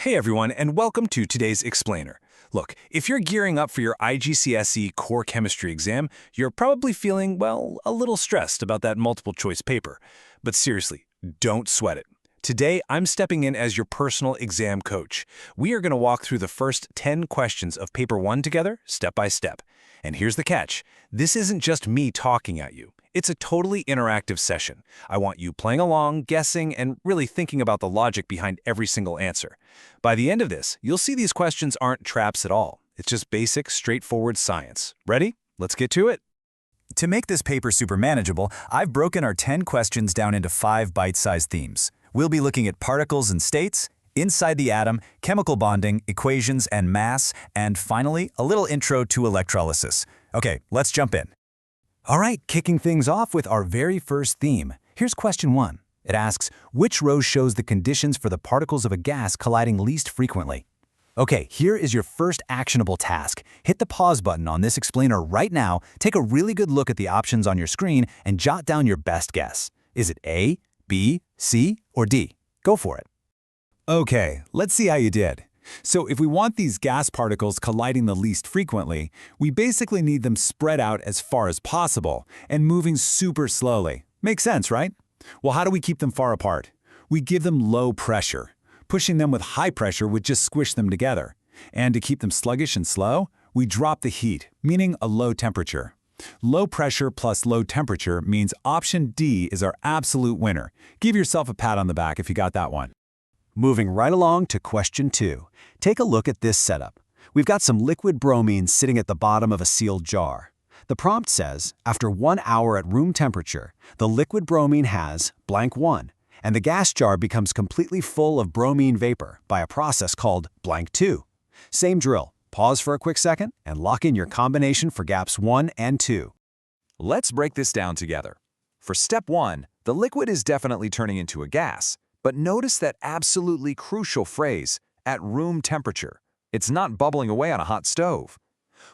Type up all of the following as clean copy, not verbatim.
Hey everyone, and welcome to today's Explainer. Look, if you're gearing up for your IGCSE core chemistry exam, you're probably feeling, well, a little stressed about that multiple choice paper. But seriously, don't sweat it. Today, I'm stepping in as your personal exam coach. We are going to walk through the first 10 questions of paper 1 together, step by step. And here's the catch. This isn't just me talking at you. It's a totally interactive session. I want you playing along, guessing, and really thinking about the logic behind every single answer. By the end of this, you'll see these questions aren't traps at all. It's just basic, straightforward science. Ready? Let's get to it. To make this paper super manageable, I've broken our 10 questions down into 5 bite-sized themes. We'll be looking at particles and states, inside the atom, chemical bonding, equations and mass, and finally, a little intro to electrolysis. Okay, let's jump in. All right, kicking things off with our very first theme. Here's question 1. It asks, which row shows the conditions for the particles of a gas colliding least frequently? Okay, here is your first actionable task. Hit the pause button on this explainer right now, take a really good look at the options on your screen, and jot down your best guess. Is it A, B, C, or D? Go for it. Okay, let's see how you did. So if we want these gas particles colliding the least frequently, we basically need them spread out as far as possible and moving super slowly. Makes sense, right? Well, how do we keep them far apart? We give them low pressure. Pushing them with high pressure would just squish them together. And to keep them sluggish and slow, we drop the heat, meaning a low temperature. Low pressure plus low temperature means option D is our absolute winner. Give yourself a pat on the back if you got that one. Moving right along to question 2. Take a look at this setup. We've got some liquid bromine sitting at the bottom of a sealed jar. The prompt says, after 1 hour at room temperature, the liquid bromine has blank 1, and the gas jar becomes completely full of bromine vapor by a process called blank 2. Same drill. Pause for a quick second and lock in your combination for gaps 1 and 2. Let's break this down together. For step 1, the liquid is definitely turning into a gas. But notice that absolutely crucial phrase, at room temperature. It's not bubbling away on a hot stove.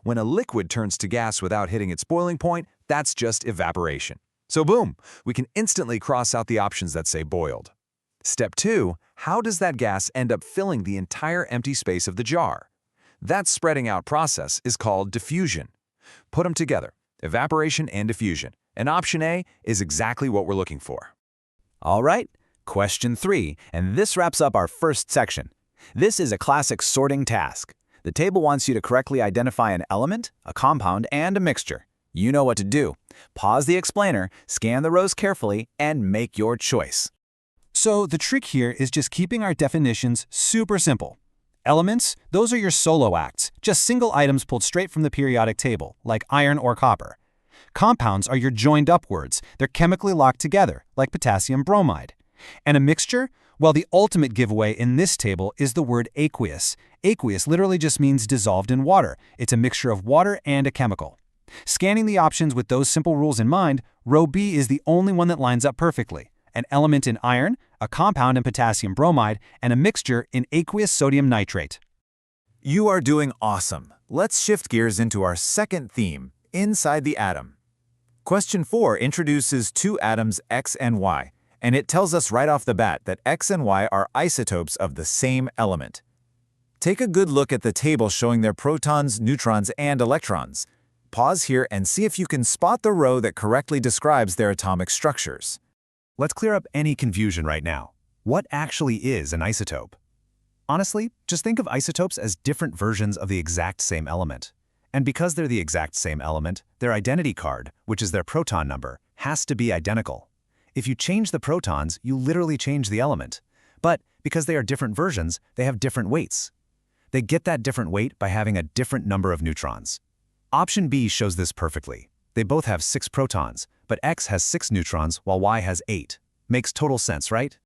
When a liquid turns to gas without hitting its boiling point, that's just evaporation. So boom, we can instantly cross out the options that say boiled. Step 2, how does that gas end up filling the entire empty space of the jar? That spreading out process is called diffusion. Put them together, evaporation and diffusion. And option A is exactly what we're looking for. All right. Question 3, and this wraps up our first section. This is a classic sorting task. The table wants you to correctly identify an element, a compound, and a mixture. You know what to do. Pause the explainer, scan the rows carefully, and make your choice. So the trick here is just keeping our definitions super simple. Elements, those are your solo acts, just single items pulled straight from the periodic table, like iron or copper. Compounds are your joined up words. They're chemically locked together, like potassium bromide. And a mixture? Well, the ultimate giveaway in this table is the word aqueous. Aqueous literally just means dissolved in water. It's a mixture of water and a chemical. Scanning the options with those simple rules in mind, row B is the only one that lines up perfectly. An element in iron, a compound in potassium bromide, and a mixture in aqueous sodium nitrate. You are doing awesome. Let's shift gears into our second theme, inside the atom. Question 4 introduces 2 atoms X and Y. And it tells us right off the bat that X and Y are isotopes of the same element. Take a good look at the table showing their protons, neutrons, and electrons. Pause here and see if you can spot the row that correctly describes their atomic structures. Let's clear up any confusion right now. What actually is an isotope? Honestly, just think of isotopes as different versions of the exact same element. And because they're the exact same element, their identity card, which is their proton number, has to be identical. If you change the protons, you literally change the element. But because they are different versions, they have different weights. They get that different weight by having a different number of neutrons. Option B shows this perfectly. They both have 6 protons, but X has 6 neutrons while Y has 8. Makes total sense, right?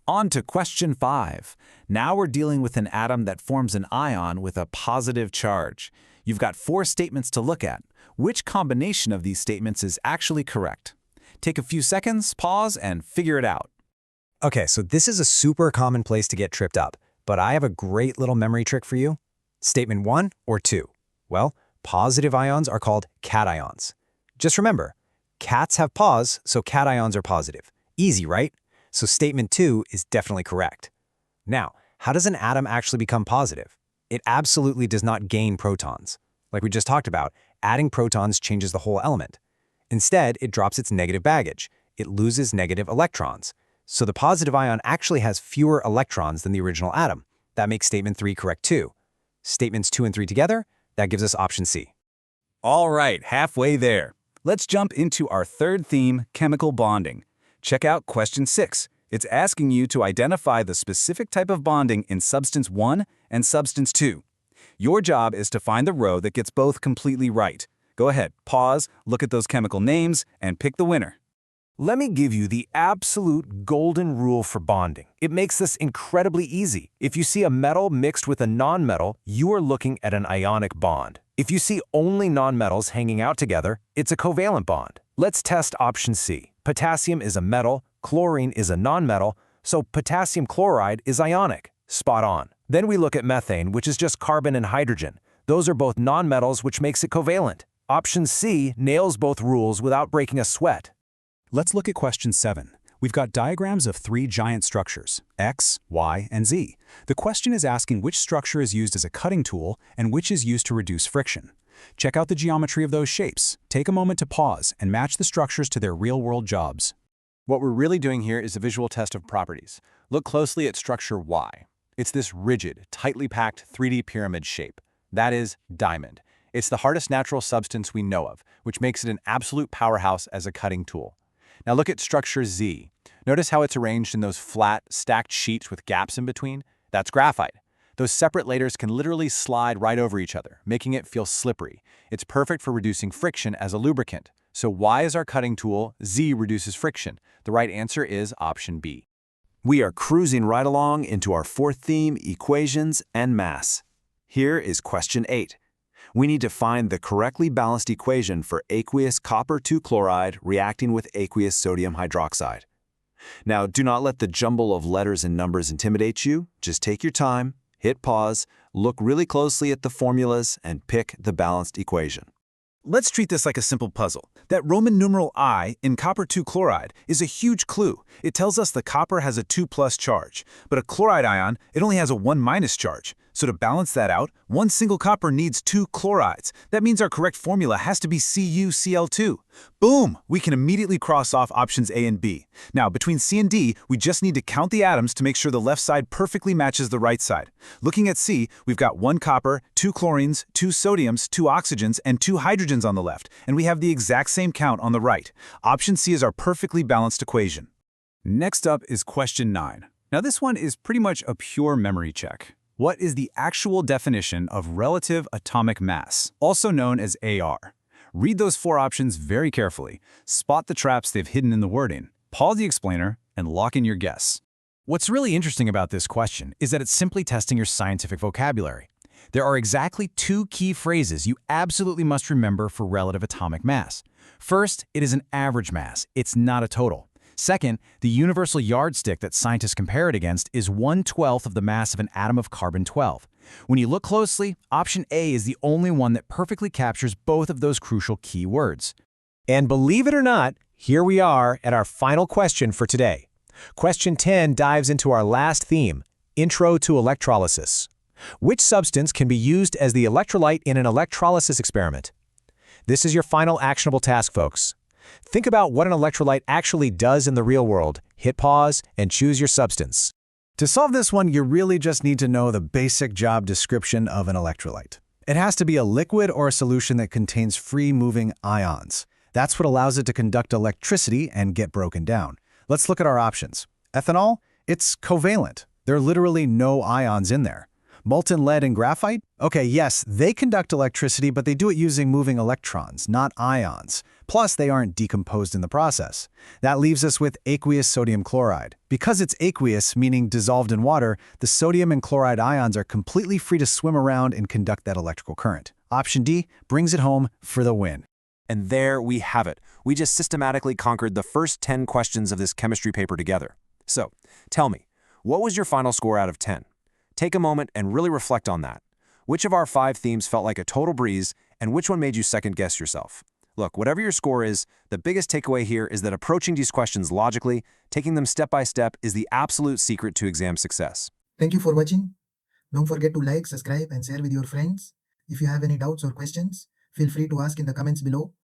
On to question 5. Now we're dealing with an atom that forms an ion with a positive charge. You've got 4 statements to look at. Which combination of these statements is actually correct? Take a few seconds, pause, and figure it out. Okay, so this is a super common place to get tripped up, but I have a great little memory trick for you. Statement 1 or 2? Well, positive ions are called cations. Just remember, cats have paws, so cations are positive. Easy, right? So statement 2 is definitely correct. Now, how does an atom actually become positive? It absolutely does not gain protons. Like we just talked about, adding protons changes the whole element. Instead, it drops its negative baggage. It loses negative electrons. So the positive ion actually has fewer electrons than the original atom. That makes statement 3 correct too. Statements 2 and 3 together, that gives us option C. All right, halfway there. Let's jump into our third theme, chemical bonding. Check out question 6. It's asking you to identify the specific type of bonding in substance 1 and substance 2. Your job is to find the row that gets both completely right. Go ahead, pause, look at those chemical names, and pick the winner. Let me give you the absolute golden rule for bonding. It makes this incredibly easy. If you see a metal mixed with a nonmetal, you are looking at an ionic bond. If you see only nonmetals hanging out together, it's a covalent bond. Let's test option C. Potassium is a metal, chlorine is a nonmetal, so potassium chloride is ionic. Spot on. Then we look at methane, which is just carbon and hydrogen. Those are both nonmetals, which makes it covalent. Option C nails both rules without breaking a sweat. Let's look at question 7. We've got diagrams of 3 giant structures, X, Y, and Z. The question is asking which structure is used as a cutting tool and which is used to reduce friction. Check out the geometry of those shapes. Take a moment to pause and match the structures to their real-world jobs. What we're really doing here is a visual test of properties. Look closely at structure Y. It's this rigid, tightly packed 3D pyramid shape. That is diamond. It's the hardest natural substance we know of, which makes it an absolute powerhouse as a cutting tool. Now look at structure Z. Notice how it's arranged in those flat, stacked sheets with gaps in between? That's graphite. Those separate layers can literally slide right over each other, making it feel slippery. It's perfect for reducing friction as a lubricant. So Y is our cutting tool, Z reduces friction. The right answer is option B. We are cruising right along into our fourth theme, equations and mass. Here is question 8. We need to find the correctly balanced equation for aqueous copper 2 chloride reacting with aqueous sodium hydroxide. Now, do not let the jumble of letters and numbers intimidate you. Just take your time, hit pause, look really closely at the formulas, and pick the balanced equation. Let's treat this like a simple puzzle. That Roman numeral I in copper 2 chloride is a huge clue. It tells us the copper has a 2+ charge, but a chloride ion, it only has a 1- charge. So to balance that out, one single copper needs 2 chlorides. That means our correct formula has to be CuCl2. Boom! We can immediately cross off options A and B. Now, between C and D, we just need to count the atoms to make sure the left side perfectly matches the right side. Looking at C, we've got 1 copper, 2 chlorines, 2 sodiums, 2 oxygens, and 2 hydrogens on the left, and we have the exact same count on the right. Option C is our perfectly balanced equation. Next up is question 9. Now this one is pretty much a pure memory check. What is the actual definition of relative atomic mass, also known as AR? Read those 4 options very carefully, spot the traps they've hidden in the wording, pause the explainer, and lock in your guess. What's really interesting about this question is that it's simply testing your scientific vocabulary. There are exactly 2 key phrases you absolutely must remember for relative atomic mass. First, it is an average mass. It's not a total. Second, the universal yardstick that scientists compare it against is 1/12 of the mass of an atom of carbon-12. When you look closely, option A is the only one that perfectly captures both of those crucial key words. And believe it or not, here we are at our final question for today. Question 10 dives into our last theme, Intro to Electrolysis. Which substance can be used as the electrolyte in an electrolysis experiment? This is your final actionable task, folks. Think about what an electrolyte actually does in the real world. Hit pause and choose your substance. To solve this one, you really just need to know the basic job description of an electrolyte. It has to be a liquid or a solution that contains free-moving ions. That's what allows it to conduct electricity and get broken down. Let's look at our options. Ethanol, it's covalent. There are literally no ions in there. Molten lead and graphite? Okay, yes, they conduct electricity, but they do it using moving electrons, not ions. Plus, they aren't decomposed in the process. That leaves us with aqueous sodium chloride. Because it's aqueous, meaning dissolved in water, the sodium and chloride ions are completely free to swim around and conduct that electrical current. Option D brings it home for the win. And there we have it. We just systematically conquered the first 10 questions of this chemistry paper together. So, tell me, what was your final score out of 10? Take a moment and really reflect on that. Which of our 5 themes felt like a total breeze, and which one made you second-guess yourself? Look, whatever your score is, the biggest takeaway here is that approaching these questions logically, taking them step by step, is the absolute secret to exam success. Thank you for watching. Don't forget to like, subscribe, and share with your friends. If you have any doubts or questions, feel free to ask in the comments below.